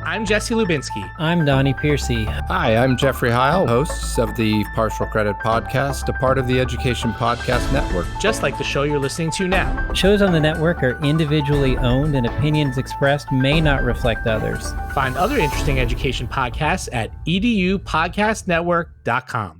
I'm Jesse Lubinsky. I'm Donnie Piercy. Hi, I'm Jeffrey Heil, hosts of the Partial Credit Podcast, a part of the Education Podcast Network. Just like the show you're listening to now. Shows on the network are individually owned and opinions expressed may not reflect others. Find other interesting education podcasts at edupodcastnetwork.com.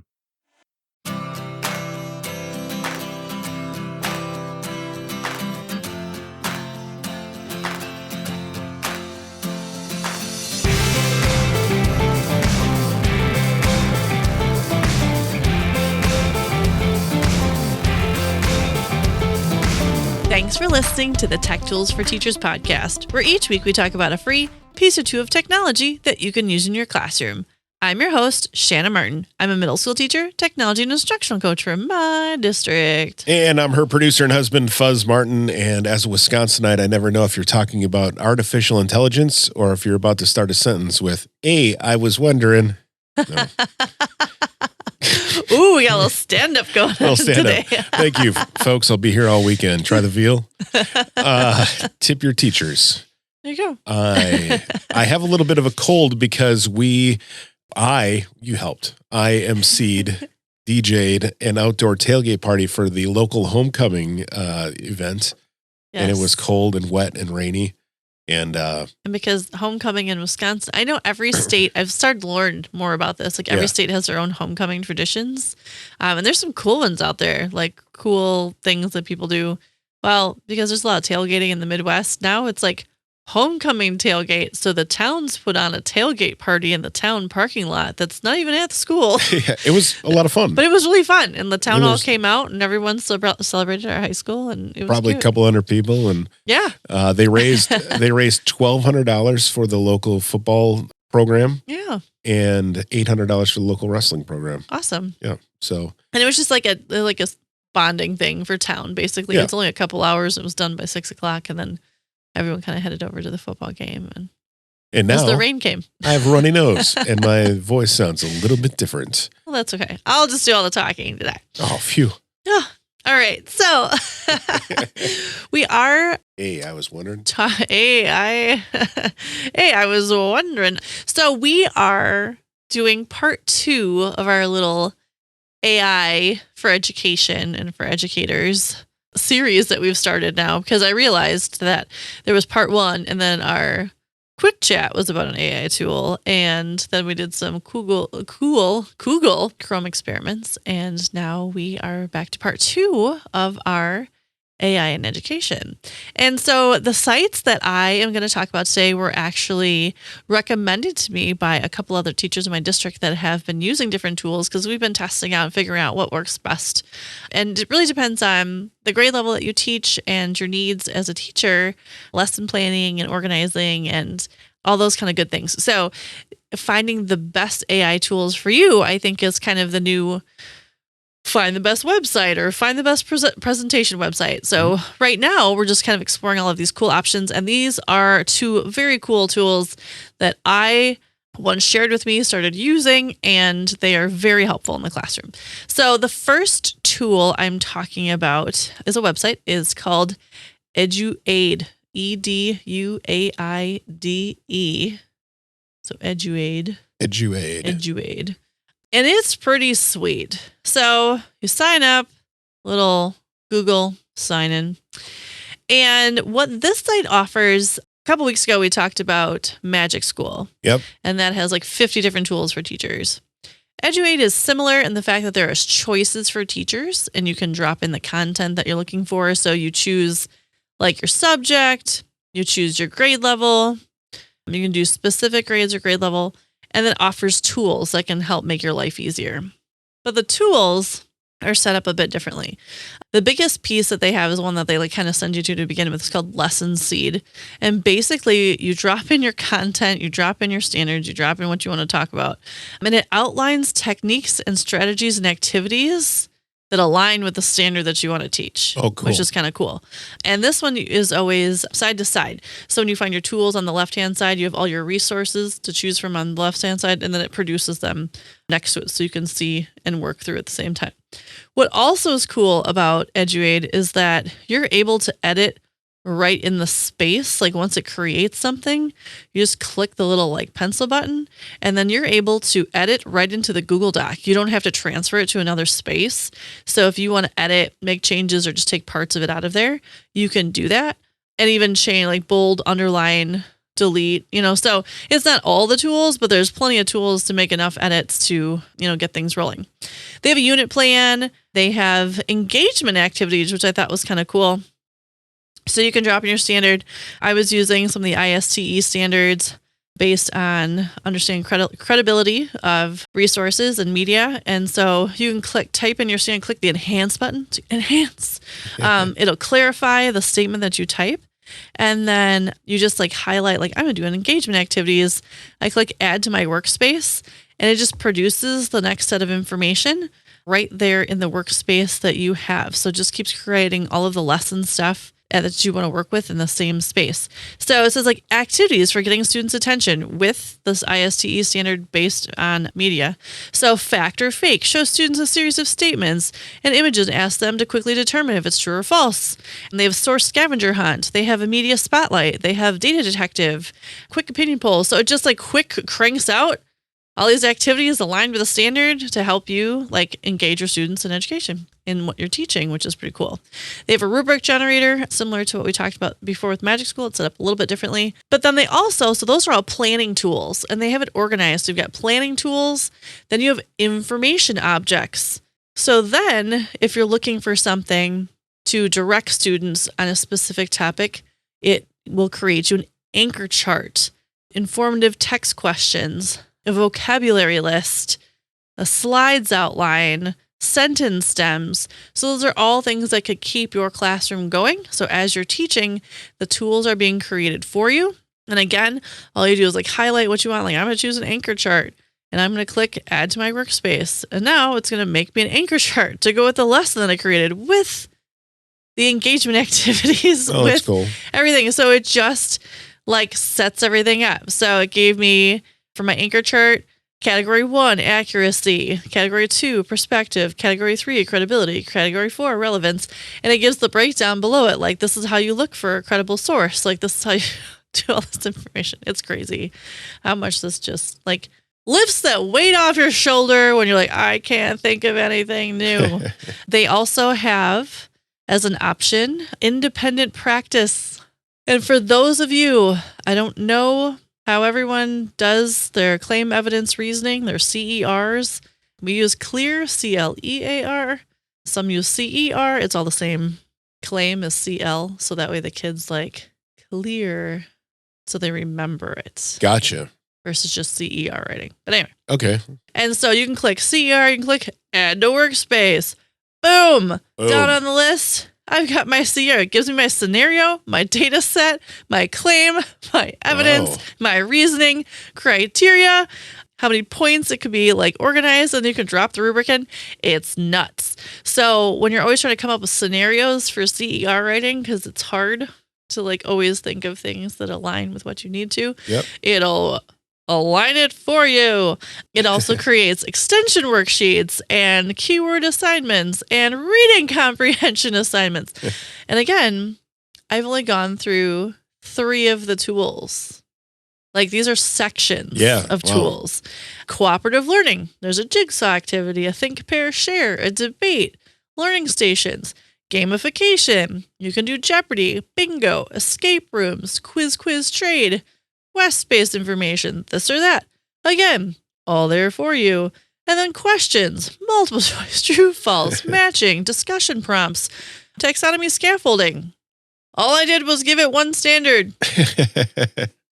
Thanks for listening to the Tech Tools for Teachers podcast, where each week we talk about a free piece or two of technology that you can use in your classroom. I'm your host, Shanna Martin. I'm a middle school teacher, technology and instructional coach from my district. And I'm her producer and husband, Fuzz Martin. And as a Wisconsinite, I never know if you're talking about artificial intelligence or if you're about to start a sentence with, "Hey, I was wondering." No. Ooh, we got a little stand-up going on today. Thank you, folks. I'll be here all weekend. Try the veal. Tip your teachers. There you go. I have a little bit of a cold because you helped. I emceed, DJ'd an outdoor tailgate party for the local homecoming event. Yes. And it was cold and wet and rainy. And because homecoming in Wisconsin, I know every state, I've started to learn more about this. Like every state has their own homecoming traditions. And there's some cool ones out there, like cool things that people do. Well, because there's a lot of tailgating in the Midwest. Now it's like homecoming tailgate. So the towns put on a tailgate party in the town parking lot that's not even at the school. Yeah, it was a lot of fun. But it was really fun. And the town hall came out and everyone celebrated our high school. And it was probably cute. a couple hundred people. And yeah, they raised $1,200 for the local football program. Yeah. And $800 for the local wrestling program. Awesome. Yeah. So. And it was just like a bonding thing for town. Basically, It's only a couple hours. It was done by 6:00, and then everyone kind of headed over to the football game, and now the rain came. I have a runny nose, and my voice sounds a little bit different. Well, that's okay. I'll just do all the talking today. Oh, phew. Oh, all right. So we are. Hey, I was wondering. I was wondering. So we are doing part 2 of our little AI for education and for educators series that we've started now, because I realized that there was part 1 and then our quick chat was about an AI tool, and then we did some Google Chrome experiments, and now we are back to part 2 of our AI in education. And so the sites that I am going to talk about today were actually recommended to me by a couple other teachers in my district that have been using different tools, because we've been testing out and figuring out what works best. And it really depends on the grade level that you teach and your needs as a teacher, lesson planning and organizing and all those kind of good things. So finding the best AI tools for you, I think, is kind of the new find the best website or find the best presentation website. So right now we're just kind of exploring all of these cool options. And these are 2 very cool tools that one shared with me, started using, and they are very helpful in the classroom. So the first tool I'm talking about is a website. It's called Eduaide, EDUAIDE. So Eduaide. And it's pretty sweet. So you sign up, little Google sign in. And what this site offers, a couple weeks ago, we talked about Magic School. Yep. And that has like 50 different tools for teachers. Eduaide is similar in the fact that there is choices for teachers, and you can drop in the content that you're looking for. So you choose like your subject, you choose your grade level, you can do specific grades or grade level, and then offers tools that can help make your life easier. But the tools are set up a bit differently. The biggest piece that they have is one that they kind of send you to begin with. It's called Lesson Seed. And basically you drop in your content, you drop in your standards, you drop in what you want to talk about. And it outlines techniques and strategies and activities that align with the standard that you want to teach. Oh, cool. Which is kind of cool. And this one is always side to side. So when you find your tools on the left-hand side, you have all your resources to choose from on the left-hand side, and then it produces them next to it so you can see and work through at the same time. What also is cool about Eduaide is that you're able to edit right in the space. Like once it creates something, you just click the little like pencil button and then you're able to edit right into the Google Doc. You don't have to transfer it to another space. So if you want to edit, make changes, or just take parts of it out of there, you can do that. And even change like bold, underline, delete, so it's not all the tools, but there's plenty of tools to make enough edits to, get things rolling. They have a unit plan. They have engagement activities, which I thought was kind of cool. So you can drop in your standard. I was using some of the ISTE standards based on understanding credibility of resources and media. And so you can type in your standard, click the enhance button to enhance. It'll clarify the statement that you type. And then you just like highlight, like I'm going to do an engagement activities. I click add to my workspace and it just produces the next set of information right there in the workspace that you have. So it just keeps creating all of the lesson stuff that you want to work with in the same space. So it says like activities for getting students' attention with this ISTE standard based on media. So fact or fake, show students a series of statements and images and ask them to quickly determine if it's true or false. And they have source scavenger hunt. They have a media spotlight. They have data detective, quick opinion poll. So it just like quick cranks out all these activities aligned with the standard to help you like engage your students in education in what you're teaching, which is pretty cool. They have a rubric generator, similar to what we talked about before with Magic School. It's set up a little bit differently. But then they also, so those are all planning tools, and they have it organized. You've got planning tools, then you have information objects. So then if you're looking for something to direct students on a specific topic, it will create you an anchor chart, informative text questions, a vocabulary list, a slides outline, sentence stems. So those are all things that could keep your classroom going. So as you're teaching, the tools are being created for you. And again, all you do is like highlight what you want. Like I'm going to choose an anchor chart and I'm going to click add to my workspace. And now it's going to make me an anchor chart to go with the lesson that I created with the engagement activities, with cool. everything. So it just like sets everything up. So it gave me for my anchor chart, Category 1, accuracy. Category 2, perspective. Category 3, credibility. Category 4, relevance. And it gives the breakdown below it. Like, this is how you look for a credible source. Like, this is how you do all this information. It's crazy how much this just, like, lifts that weight off your shoulder when you're like, I can't think of anything new. They also have, as an option, independent practice. And for those of you, I don't know how everyone does their claim evidence reasoning, their CERs. We use CLEAR, CLEAR. Some use CER. It's all the same claim as CL. So that way the kids like clear so they remember it. Gotcha. Versus just CER writing. But anyway. Okay. And so you can click CER, you can click add to workspace. Boom. Down on the list. I've got my CER. It gives me my scenario, my data set, my claim, my evidence, my reasoning, criteria, how many points it could be like organized, and you can drop the rubric in. It's nuts. So when you're always trying to come up with scenarios for CER writing, because it's hard to like always think of things that align with what you need to, it'll align it for you. It also creates extension worksheets and keyword assignments and reading comprehension assignments. And again, I've only gone through 3 of the tools. Like these are sections of tools. Cooperative learning. There's a jigsaw activity, a think, pair, share, a debate, learning stations, gamification. You can do Jeopardy, bingo, escape rooms, quiz, trade, Quest-based information, this or that. Again, all there for you. And then questions, multiple choice, true, false, matching, discussion prompts, taxonomy scaffolding. All I did was give it one standard.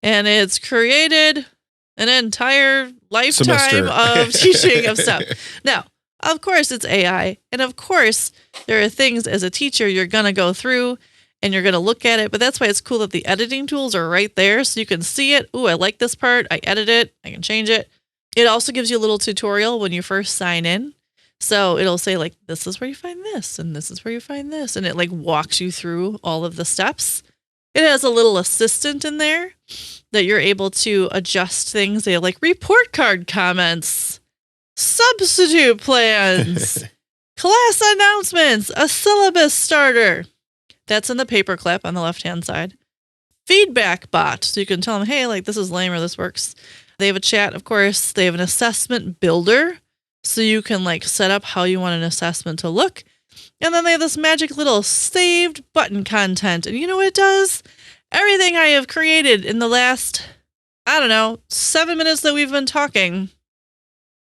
And it's created an entire lifetime of teaching of stuff. Now, of course, it's AI. And of course, there are things as a teacher you're going to go through and you're going to look at it. But that's why it's cool that the editing tools are right there. So you can see it. Ooh, I like this part. I edit it. I can change it. It also gives you a little tutorial when you first sign in. So it'll say like, this is where you find this. And this is where you find this. And it like walks you through all of the steps. It has a little assistant in there that you're able to adjust things. They have like report card comments, substitute plans, class announcements, a syllabus starter. That's in the paperclip on the left-hand side. Feedback bot. So you can tell them, hey, like this is lame or this works. They have a chat, of course. They have an assessment builder. So you can like set up how you want an assessment to look. And then they have this magic little saved button content. And you know what it does? Everything I have created in the last, 7 minutes that we've been talking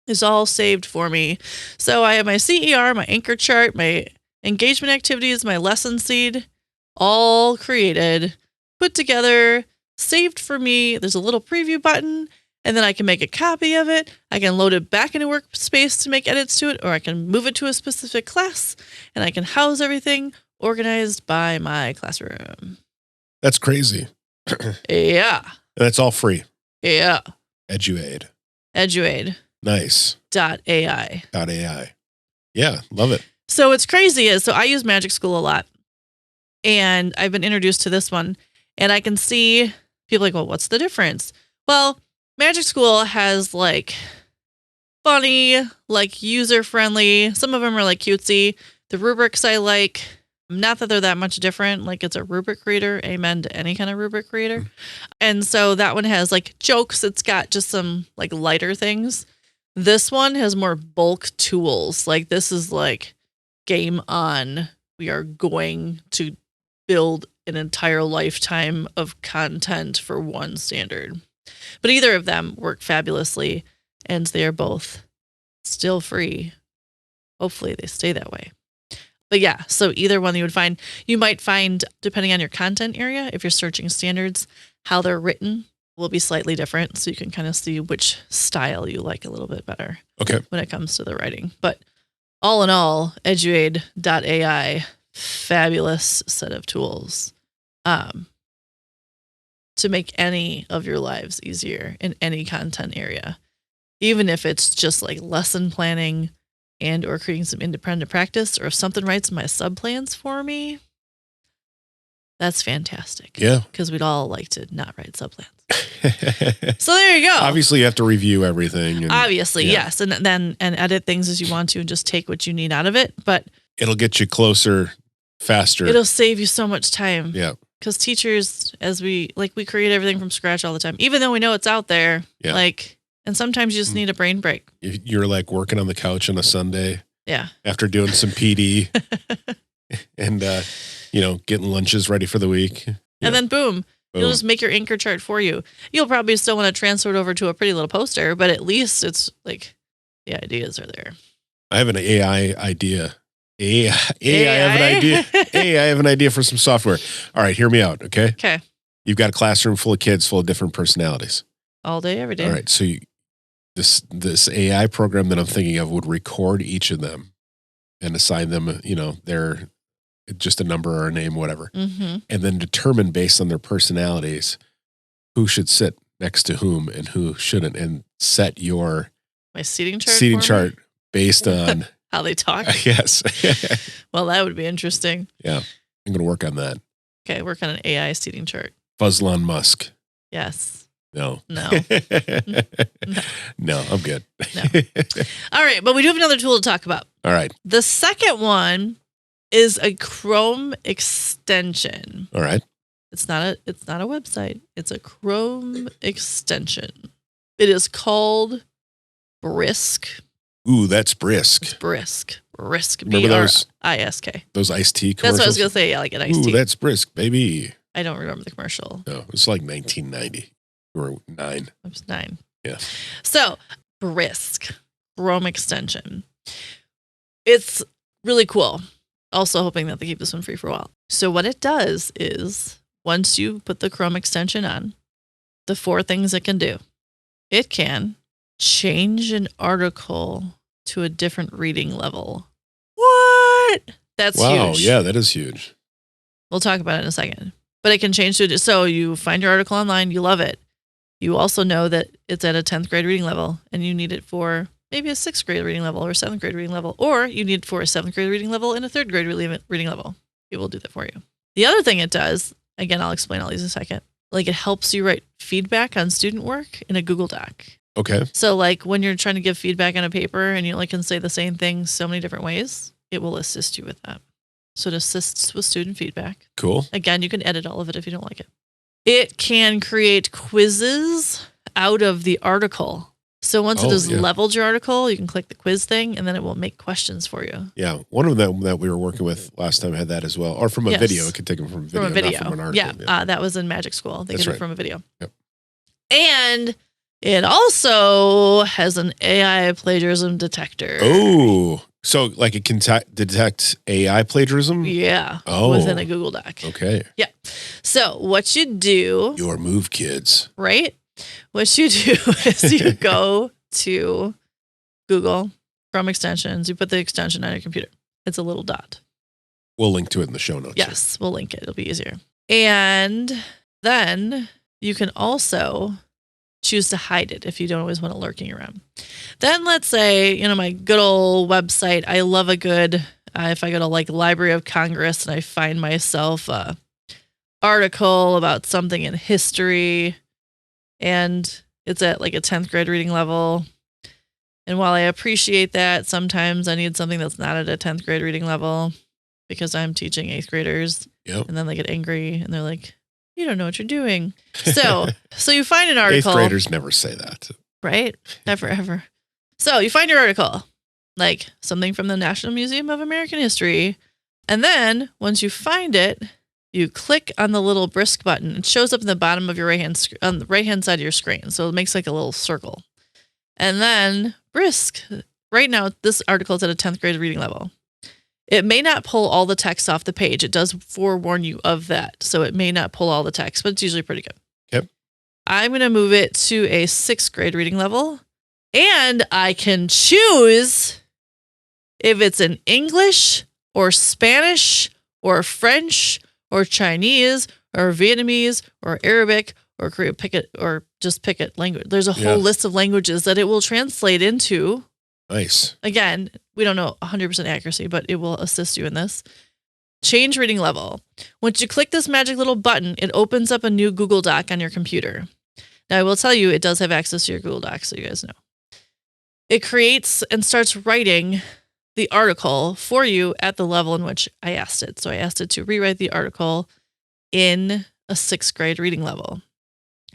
is all saved for me. So I have my CER, my anchor chart, my engagement activities, my lesson seed, all created, put together, saved for me. There's a little preview button, and then I can make a copy of it. I can load it back into Workspace to make edits to it, or I can move it to a specific class, and I can house everything organized by my classroom. That's crazy. Yeah. That's all free. Yeah. Eduaide. Eduaide. Nice. .ai. .ai. Yeah, love it. So what's crazy is, so I use Magic School a lot, and I've been introduced to this one, and I can see people like, well, what's the difference? Well, Magic School has like funny, like user-friendly. Some of them are like cutesy. The rubrics I like, not that they're that much different. Like it's a rubric reader. Amen to any kind of rubric reader. And so that one has like jokes. It's got just some like lighter things. This one has more bulk tools. Like this is like game on. We are going to build an entire lifetime of content for one standard. But either of them work fabulously, and they are both still free. Hopefully they stay that way. But yeah, so either one you might find, depending on your content area, if you're searching standards, how they're written will be slightly different. So you can kind of see which style you like a little bit better when it comes to the writing. But all in all, Eduaide.ai, fabulous set of tools to make any of your lives easier in any content area. Even if it's just like lesson planning and or creating some independent practice, or if something writes my sub-plans for me, that's fantastic. Yeah. Because we'd all like to not write sub-plans. So there you go. Obviously, you have to review everything. Obviously, yes. And then edit things as you want to and just take what you need out of it. But it'll get you closer, faster. It'll save you so much time. Yeah. Because teachers, we create everything from scratch all the time, even though we know it's out there. Yeah. And sometimes you just need a brain break. You're like working on the couch on a Sunday. Yeah. After doing some PD and, getting lunches ready for the week. Yeah. And then boom, you'll just make your anchor chart for you. You'll probably still want to transfer it over to a pretty little poster, but at least it's like the ideas are there. I have an AI idea. I have an idea. I have an idea for some software. All right, hear me out, okay? Okay. You've got a classroom full of kids full of different personalities. All day, every day. All right, so this AI program that I'm thinking of would record each of them and assign them, their just a number or a name, whatever, and then determine based on their personalities who should sit next to whom and who shouldn't, and set my seating chart based on how they talk. Yes. Well, that would be interesting. Yeah, I'm going to work on that. Okay, work on an AI seating chart. Fuzzlon Musk. Yes. No. No, I'm good. No. All right, but we do have another tool to talk about. All right. The second one is a Chrome extension. All right. It's not a website. It's a Chrome extension. It is called Brisk. Ooh, that's Brisk. It's Brisk. Brisk. Remember B-R-I-S-K. Those iced tea commercials? That's what I was going to say. Yeah, like an iced tea. Ooh, that's Brisk, baby. I don't remember the commercial. No, it's like 1990. You were 9. I was 9. Yeah. So, Brisk. Chrome extension. It's really cool. Also hoping that they keep this one free for a while. So what it does is, once you put the Chrome extension on, the 4 things it can do. It can change an article to a different reading level. What? That's huge. Wow, yeah, that is huge. We'll talk about it in a second. But it can change to, so you find your article online, you love it. You also know that it's at a 10th grade reading level and you need it for maybe a 6th grade reading level or 7th grade reading level, or you need it for a 7th grade reading level and a 3rd grade reading level. It will do that for you. The other thing it does, again, I'll explain all these in a second, like it helps you write feedback on student work in a Google Doc. Okay. So like when you're trying to give feedback on a paper and you only can say the same thing so many different ways, it will assist you with that. So it assists with student feedback. Cool. Again, you can edit all of it if you don't like it. It can create quizzes out of the article. So once it has leveled your article, you can click the quiz thing, and then it will make questions for you. Yeah. One of them that we were working with last time had that as well. Or from a video. It could take them from a video, not from an article. Yeah. That was in Magic School. They get it from a video. Yep. And it also has an AI plagiarism detector. Oh, so like it can detect AI plagiarism? Yeah. Within a Google Doc. Okay. Yeah. So what you do. Your move, kids. Right? What you do is you go to Google, Chrome extensions, you put the extension on your computer. It's a little dot. We'll link to it in the show notes. Yes, we'll link it. It'll be easier. And then you can also choose to hide it if you don't always want it lurking around. Then let's say, my good old website, I love a good, if I go to like Library of Congress and I find myself a article about something in history, and it's at like a 10th grade reading level. And while I appreciate that, sometimes I need something that's not at a 10th grade reading level because I'm teaching 8th graders. Yep. And then they get angry and they're like, you don't know what you're doing. So you find an article. 8th graders never say that. Right? Never, ever. So you find your article, like something from the National Museum of American History. And then once you find it, you click on the little Brisk button. It shows up in the bottom of your on the right-hand side of your screen. So it makes like a little circle. And then Brisk, right now, this article is at a 10th grade reading level. It may not pull all the text off the page. It does forewarn you of that. So it may not pull all the text, but it's usually pretty good. Yep. I'm going to move it to a 6th grade reading level. And I can choose if it's in English or Spanish or French or Chinese or Vietnamese or Arabic or Korean, pick it language. There's a whole list of languages that it will translate into. Nice. Again, we don't know 100% accuracy, but it will assist you in this. Change reading level. Once you click this magic little button, it opens up a new Google Doc on your computer. Now, I will tell you, it does have access to your Google Doc, so you guys know. It creates and starts writing the article for you at the level in which I asked it. So I asked it to rewrite the article in a 6th grade reading level.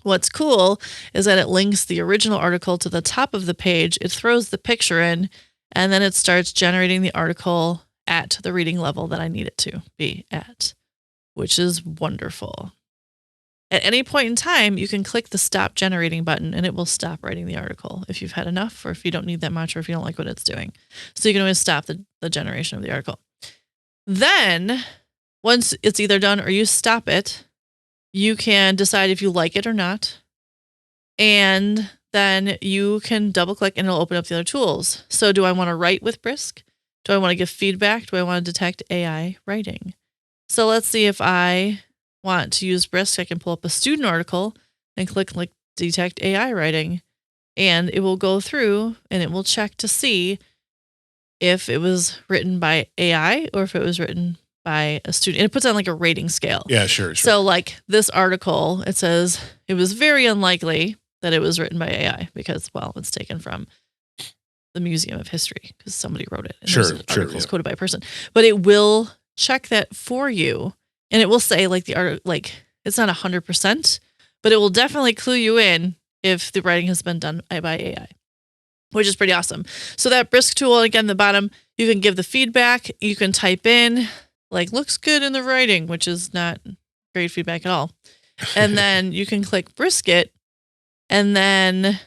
What's cool is that it links the original article to the top of the page. It throws the picture in, and then it starts generating the article at the reading level that I need it to be at, which is wonderful. At any point in time, you can click the stop generating button and it will stop writing the article if you've had enough or if you don't need that much or if you don't like what it's doing. So you can always stop the generation of the article. Then, once it's either done or you stop it, you can decide if you like it or not. And then you can double click and it'll open up the other tools. So do I want to write with Brisk? Do I want to give feedback? Do I want to detect AI writing? So let's see if I want to use Brisk. I can pull up a student article and click like detect AI writing. And it will go through and it will check to see if it was written by AI or if it was written by a student. And it puts on like a rating scale. Yeah, sure. So like this article, it says it was very unlikely that it was written by AI because, well, it's taken from the Museum of History because somebody wrote it. And articles quoted by a person. But it will check that for you. And it will say like the art, like it's not 100%, but it will definitely clue you in if the writing has been done by AI, which is pretty awesome. So that Brisk tool, again, the bottom, you can give the feedback. You can type in like looks good in the writing, which is not great feedback at all. And then you can click Brisk it, and then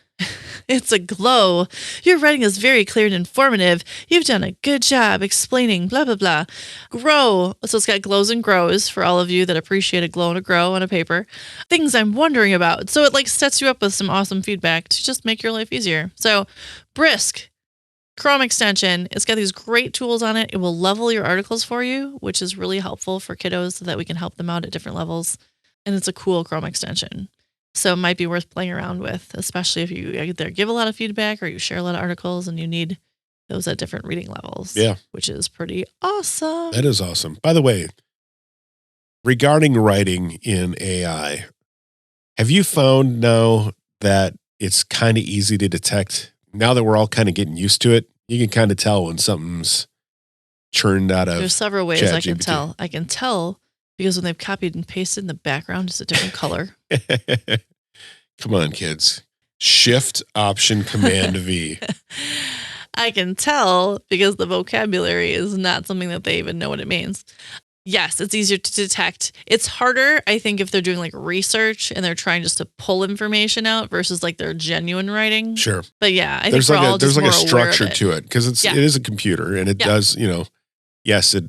it's a glow. Your writing is very clear and informative. You've done a good job explaining blah, blah, blah. Grow. So it's got glows and grows for all of you that appreciate a glow and a grow on a paper. Things I'm wondering about. So it like sets you up with some awesome feedback to just make your life easier. So Brisk, Chrome extension, it's got these great tools on it. It will level your articles for you, which is really helpful for kiddos so that we can help them out at different levels. And it's a cool Chrome extension. So it might be worth playing around with, especially if you either give a lot of feedback or you share a lot of articles and you need those at different reading levels. Yeah. Which is pretty awesome. That is awesome. By the way, regarding writing in AI, have you found now that it's kind of easy to detect? Now that we're all kind of getting used to it, you can kind of tell when something's churned out of There's several ways I can ChatGPT. tell. I can tell because when they've copied and pasted in the background, it's a different color. Come on, kids. Shift, Option, Command, V. I can tell because the vocabulary is not something that they even know what it means. Yes, it's easier to detect. It's harder, I think, if they're doing like research and they're trying just to pull information out versus like their genuine writing. Sure. But yeah, I There's think we're like all a there's just like a more aware of structure it. to it because Yeah. it is a computer and it Yeah. does, yes, it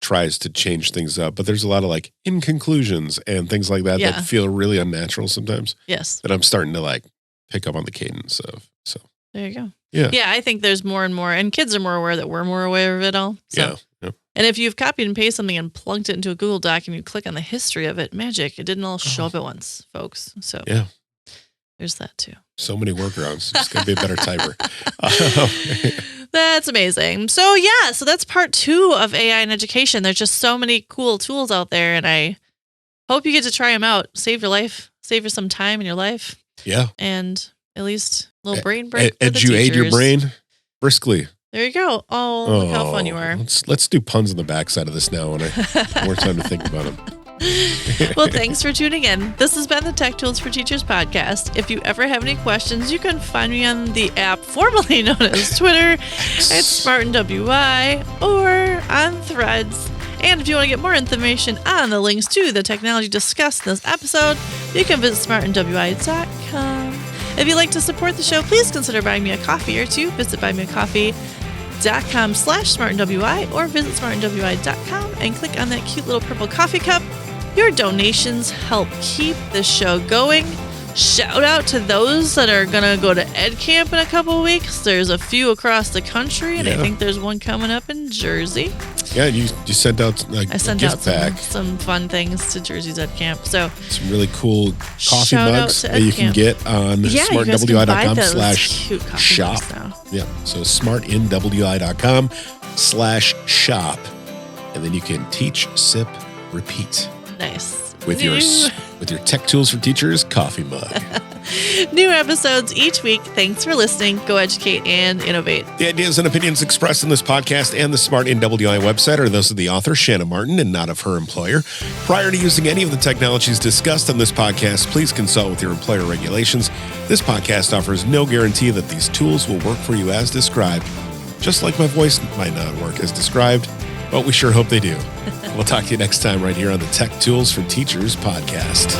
tries to change things up, but there's a lot of like in conclusions and things like that Yeah. that feel really unnatural sometimes Yes, that I'm starting to like pick up on the cadence of. So there you go. Yeah. Yeah, I think there's more and more, and kids are more aware that we're more aware of it all. So. yeah. And if you've copied and pasted something and plunked it into a Google Doc and you click on the history of it, magic, it didn't all show up at once, folks. So Yeah. there's that too. So many workarounds. It's gonna be a better typer. That's amazing. So yeah, so that's part 2 of AI in education. There's just so many cool tools out there, and I hope you get to try them out. Save your life, save you some time in your life, Yeah. and at least a little brain break. for the Eduaide your teachers. brain briskly. There you go. Oh, look how fun you are. Let's do puns on the backside of this now when I have more time to think about them. Well, thanks for tuning in. This has been the Tech Tools for Teachers podcast. If you ever have any questions, you can find me on the app formerly known as Twitter at SmartinWI or on Threads. And if you want to get more information on the links to the technology discussed in this episode, you can visit smartandwi.com. If you'd like to support the show, please consider buying me a coffee or two. Visit buymeacoffee.com/smartandwi or visit smartandwi.com and click on that cute little purple coffee cup. Your donations help keep the show going. Shout out to those that are going to go to Ed Camp in a couple of weeks. There's a few across the country, and I Yeah. think there's one coming up in Jersey. Yeah, you sent out like I sent a out gift pack. some fun things to Jersey's Ed Camp. So Some really cool coffee Shout out mugs to that you Ed can Camp. get on yeah, you guys can buy those cute coffee smartnwi.com/shop. mugs now. Yeah, so smartinwi.com/shop. And then you can teach, sip, repeat Nice. with your Tech Tools for Teachers coffee mug. New episodes each week. Thanks for listening. Go educate and innovate. The ideas and opinions expressed in this podcast and the Smart NWI website are those of the author, Shanna Martin, and not of her employer. Prior to using any of the technologies discussed on this podcast, please consult with your employer regulations. This podcast offers no guarantee that these tools will work for you as described. Just like my voice might not work as described, but we sure hope they do. We'll talk to you next time right here on the Tech Tools for Teachers podcast.